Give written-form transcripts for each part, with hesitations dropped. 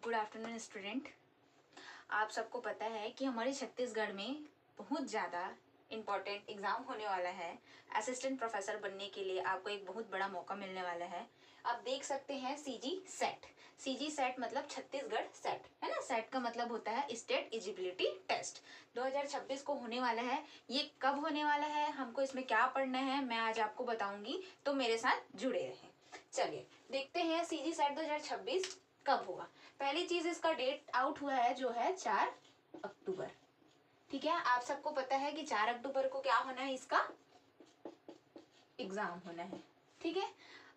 Good afternoon student. आप सबको पता है कि हमारे छत्तीसगढ़ में बहुत ज़्यादा इम्पॉर्टेंट एग्ज़ाम होने वाला है। असिस्टेंट प्रोफेसर बनने के लिए आपको एक बहुत बड़ा मौका मिलने वाला है। आप देख सकते हैं सीजी सेट। सीजी सेट मतलब छत्तीसगढ़ सेट है ना। सेट का मतलब होता है स्टेट एलिजिबिलिटी टेस्ट। 2026 को होने वाला है। ये कब होने वाला है, हमको इसमें क्या पढ़ना है, मैं आज आपको बताऊंगी, तो मेरे साथ जुड़े रहें। चलिए देखते हैं सीजी सेट 2026 कब होगा। पहली चीज, इसका डेट आउट हुआ है जो है 4 अक्टूबर। ठीक है, आप सबको पता है कि 4 अक्टूबर को क्या होना है, इसका एग्जाम होना है। ठीक है,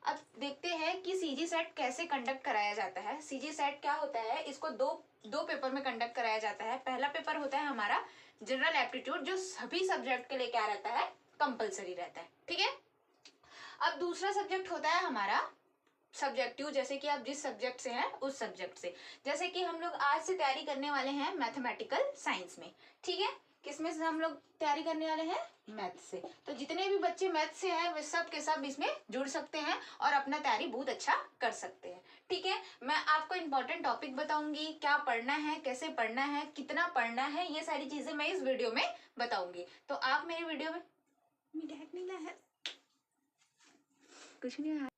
अब देखते हैं कि सीजी सेट कैसे कंडक्ट कराया जाता है। सीजी सेट क्या होता है, इसको दो पेपर में कंडक्ट कराया जाता है। पहला पेपर होता है हमारा जनरल एप्टीट्यूड, जो सभी सब्जेक्ट के लिए क्या रहता है, कंपलसरी रहता है। ठीक है, अब दूसरा सब्जेक्ट होता है हमारा सब्जेक्टिव, जैसे कि आप जिस सब्जेक्ट से हैं उस सब्जेक्ट से। जैसे कि हम लोग आज से तैयारी करने वाले हैं मैथमेटिकल साइंस में। ठीक है, किसमें से हम लोग तैयारी करने वाले हैं, मैथ से। तो जितने भी बच्चे मैथ से हैं वे सब के सब इसमें जुड़ सकते हैं और अपना तैयारी बहुत अच्छा कर सकते हैं। ठीक है, मैं आपको इंपॉर्टेंट टॉपिक बताऊंगी, क्या पढ़ना है, कैसे पढ़ना है, कितना पढ़ना है, ये सारी चीजें मैं इस वीडियो में बताऊंगी। तो आप मेरी वीडियो में कुछ नहीं है।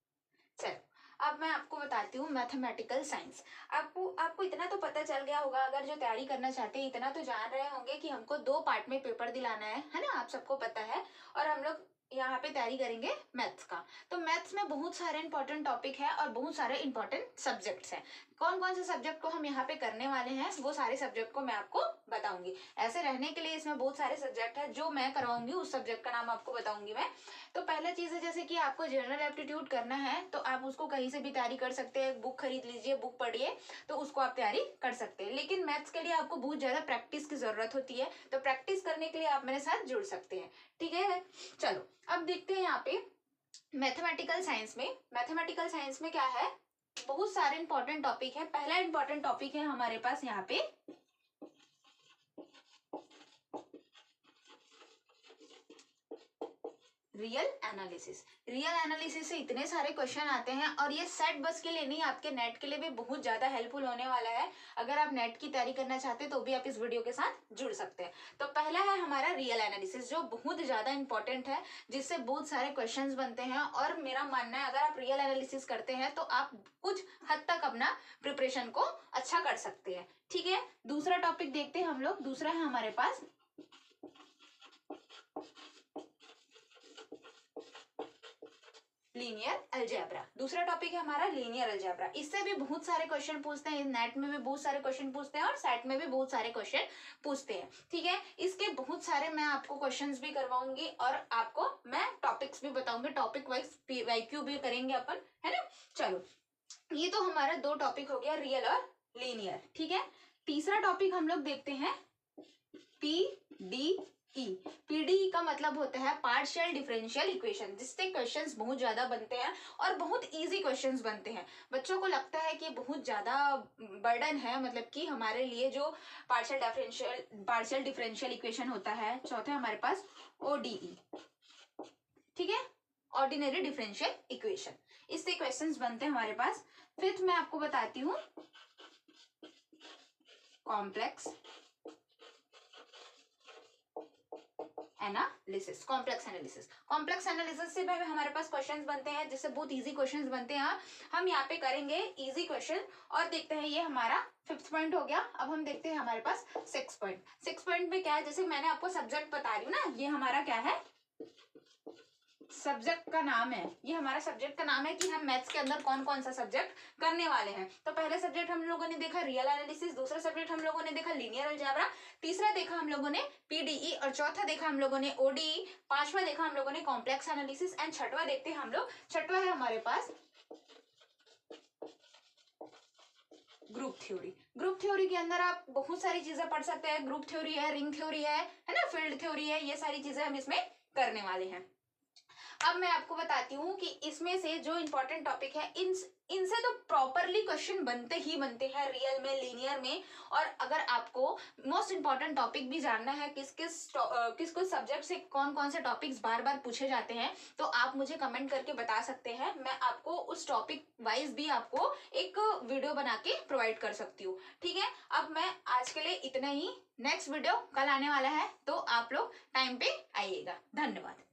चलो अब मैं आपको बताती हूँ मैथमेटिकल साइंस। आपको इतना तो पता चल गया होगा, अगर जो तैयारी करना चाहते हैं इतना तो जान रहे होंगे कि हमको 2 पार्ट में पेपर दिलाना है ना, आप सबको पता है। और हम लोग यहाँ पे तैयारी करेंगे मैथ्स का। तो मैथ्स में बहुत सारे इंपॉर्टेंट टॉपिक है और बहुत सारे इंपॉर्टेंट सब्जेक्ट्स हैं। कौन कौन से सब्जेक्ट को हम यहाँ पे करने वाले हैं, वो सारे सब्जेक्ट को मैं आपको बताऊंगी। ऐसे रहने के लिए इसमें बहुत सारे सब्जेक्ट है, जो मैं करवाऊंगी उस सब्जेक्ट का नाम आपको बताऊंगी मैं। तो पहला चीज है, जैसे कि आपको जनरल एप्टीट्यूड करना है तो आप उसको कहीं से भी तैयारी कर सकते हैं। बुक खरीद लीजिए, बुक पढ़िए, तो उसको आप तैयारी कर सकते हैं। लेकिन मैथ्स के लिए आपको बहुत ज्यादा प्रैक्टिस की जरूरत होती है, तो प्रैक्टिस करने के लिए आप मेरे साथ जुड़ सकते हैं। ठीक है, चलो अब देखते हैं यहाँ पे मैथमेटिकल साइंस में क्या है, बहुत सारे इंपॉर्टेंट टॉपिक है। पहला इंपॉर्टेंट टॉपिक है हमारे पास यहाँ पे रियल एनालिसिस से इतने सारे क्वेश्चन आते हैं और ये सेट बस के लिए नहीं, आपके नेट के लिए भी बहुत ज्यादा हेल्पफुल होने वाला है। अगर आप नेट की तैयारी करना चाहते हैं तो भी आप इस वीडियो के साथ जुड़ सकते हैं। तो पहला है हमारा रियल एनालिसिस, जो बहुत ज्यादा इंपॉर्टेंट है, जिससे बहुत सारे क्वेश्चंस बनते हैं। और मेरा मानना है अगर आप रियल एनालिसिस करते हैं तो आप कुछ हद तक अपना प्रिपरेशन को अच्छा कर सकते हैं। ठीक है, दूसरा टॉपिक देखते हैं हम लोग। दूसरा है हमारे पास लीनियर अलजेब्रा। दूसरा टॉपिक है हमारा लीनियर अलजेब्रा। इससे भी बहुत सारे क्वेश्चन पूछते हैं, नेट में भी बहुत सारे क्वेश्चन पूछते हैं और सेट में भी बहुत सारे क्वेश्चन पूछते हैं। ठीक है, इसके बहुत सारे मैं आपको क्वेश्चंस भी करवाऊंगी और आपको मैं टॉपिक्स भी बताऊंगी। टॉपिक वाइज वाईक्यू भी करेंगे अपन, है ना। चलो, ये तो हमारा 2 टॉपिक हो गया, रियल और लीनियर। ठीक है, तीसरा टॉपिक हम लोग देखते हैं पीडीई। पीडीई का मतलब होता है पार्शियल डिफरेंशियल इक्वेशन, जिससे क्वेश्चंस बहुत ज्यादा बनते हैं और बहुत इजी क्वेश्चंस बनते हैं। बच्चों को लगता है कि बहुत ज्यादा बर्डन है, मतलब कि हमारे लिए जो पार्शियल डिफरेंशियल इक्वेशन होता है। चौथा है हमारे पास ओडीई। ठीक है, ऑर्डिनरी डिफरेंशियल इक्वेशन, इससे क्वेश्चंस बनते हैं हमारे पास। फिफ्थ मैं आपको बताती हूँ कॉम्प्लेक्स कॉम्प्लेक्स एनालिसिस से भी हमारे पास क्वेश्चंस बनते हैं, जिससे बहुत इजी क्वेश्चंस बनते हैं। हम यहाँ पे करेंगे इजी क्वेश्चन और देखते हैं। ये हमारा 5th पॉइंट हो गया। अब हम देखते हैं हमारे पास 6th पॉइंट में क्या है। जैसे मैंने आपको सब्जेक्ट बता रही हूँ ना, ये हमारा क्या है, सब्जेक्ट का नाम है। ये हमारा सब्जेक्ट का नाम है कि हम मैथ्स के अंदर कौन कौन सा सब्जेक्ट करने वाले हैं। तो पहले सब्जेक्ट हम लोगों ने देखा रियल एनालिसिस, दूसरा सब्जेक्ट हम लोगों ने देखा लीनियर अलजेब्रा, तीसरा देखा हम लोगों ने पीडीई और चौथा देखा हम लोगों ने ओडीई, पांचवा देखा हम लोगों ने कॉम्प्लेक्स एनालिसिस एंड छठवा देखते हैं हम लोग। छठवा है हमारे पास ग्रुप थ्योरी के अंदर आप बहुत सारी चीजें पढ़ सकते हैं। ग्रुप थ्योरी है, रिंग थ्योरी है ना, फील्ड थ्योरी है, ये सारी चीजें हम इसमें करने वाले हैं। अब मैं आपको बताती हूँ कि इसमें से जो इंपॉर्टेंट टॉपिक है, इन इनसे तो प्रॉपरली क्वेश्चन बनते ही बनते हैं, रियल में, लीनियर में। और अगर आपको मोस्ट इंपॉर्टेंट टॉपिक भी जानना है, किस किस सब्जेक्ट से कौन कौन से टॉपिक्स बार बार पूछे जाते हैं, तो आप मुझे कमेंट करके बता सकते हैं। मैं आपको उस टॉपिक वाइज भी आपको एक वीडियो बना के प्रोवाइड कर सकती हूँ। ठीक है, अब मैं आज के लिए इतना ही। नेक्स्ट वीडियो कल आने वाला है, तो आप लोग टाइम पे आइएगा। धन्यवाद।